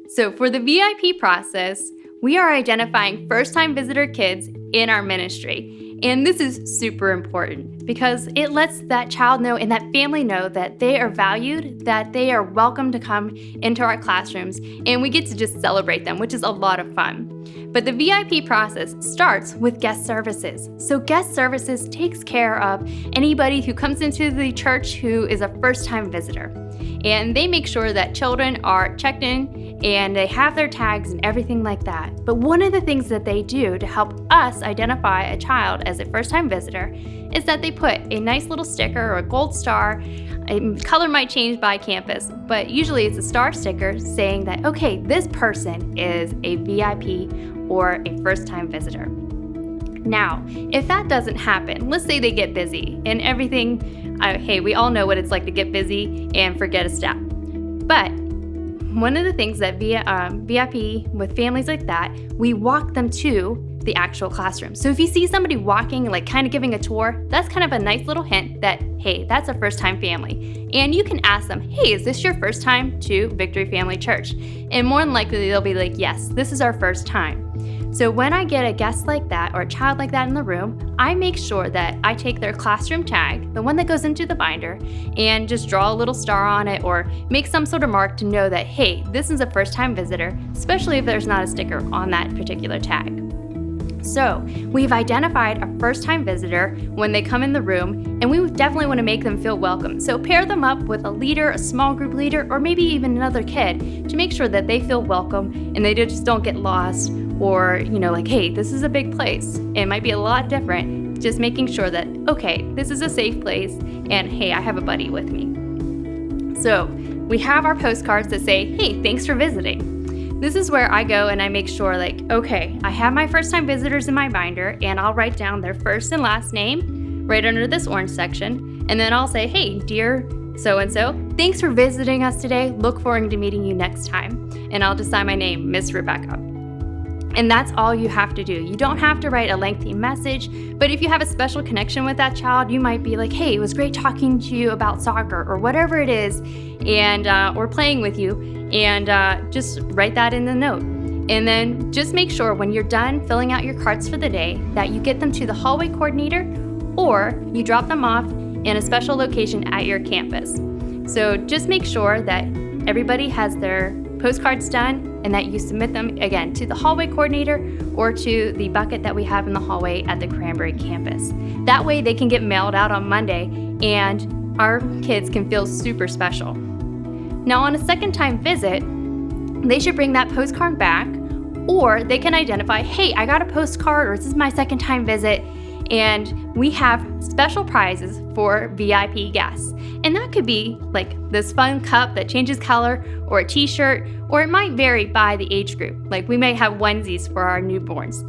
So for the VIP process, we are identifying first-time visitor kids in our ministry. And this is super important because it lets that child know and that family know that they are valued, that they are welcome to come into our classrooms, and we get to just celebrate them, which is a lot of fun. But the VIP process starts with guest services. So guest services takes care of anybody who comes into the church who is a first-time visitor. And they make sure that children are checked in and they have their tags and everything like that. But one of the things that they do to help us identify a child as a first-time visitor is that they put a nice little sticker or a gold star. Color might change by campus, but usually it's a star sticker saying that, okay, this person is a VIP or a first-time visitor. Now, if that doesn't happen, let's say they get busy and everything, hey, we all know what it's like to get busy and forget a step. But one of the things that VIP with families like that, we walk them to the actual classroom. So if you see somebody walking, like kind of giving a tour, that's kind of a nice little hint that, hey, that's a first-time family. And you can ask them, hey, is this your first time to Victory Family Church? And more than likely, they'll be like, yes, this is our first time. So when I get a guest like that or a child like that in the room, I make sure that I take their classroom tag, the one that goes into the binder, and just draw a little star on it or make some sort of mark to know that, hey, this is a first-time visitor, especially if there's not a sticker on that particular tag. So we've identified a first-time visitor when they come in the room, and we definitely want to make them feel welcome. So pair them up with a leader, a small group leader, or maybe even another kid to make sure that they feel welcome and they just don't get lost or, like, hey, this is a big place. It might be a lot different. Just making sure that, okay, this is a safe place and hey, I have a buddy with me. So we have our postcards that say, hey, thanks for visiting. This is where I go and I make sure, like, okay, I have my first-time visitors in my binder and I'll write down their first and last name right under this orange section. And then I'll say, hey, dear so-and-so, thanks for visiting us today. Look forward to meeting you next time. And I'll just sign my name, Miss Rebecca. And that's all you have to do. You don't have to write a lengthy message, but if you have a special connection with that child, you might be like, hey, it was great talking to you about soccer or whatever it is, and or playing with you, and just write that in the note. And then just make sure when you're done filling out your cards for the day that you get them to the hallway coordinator or you drop them off in a special location at your campus. So just make sure that everybody has their postcards done and that you submit them again to the hallway coordinator or to the bucket that we have in the hallway at the Cranberry campus. That way they can get mailed out on Monday and our kids can feel super special. Now on a second time visit, they should bring that postcard back, or they can identify, hey, I got a postcard, or this is my second time visit, and we have special prizes for VIP guests. And that could be like this fun cup that changes color, or a t-shirt, or it might vary by the age group. Like we may have onesies for our newborns.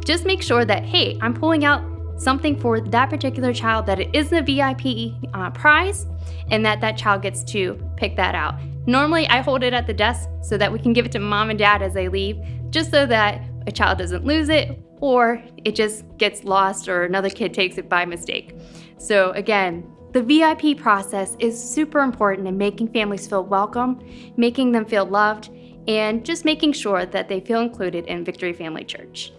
Just make sure that, hey, I'm pulling out something for that particular child, that it is the VIP prize, and that child gets to pick that out. Normally, I hold it at the desk so that we can give it to mom and dad as they leave, just so that a child doesn't lose it or it just gets lost or another kid takes it by mistake. So again, the VIP process is super important in making families feel welcome, making them feel loved, and just making sure that they feel included in Victory Family Church.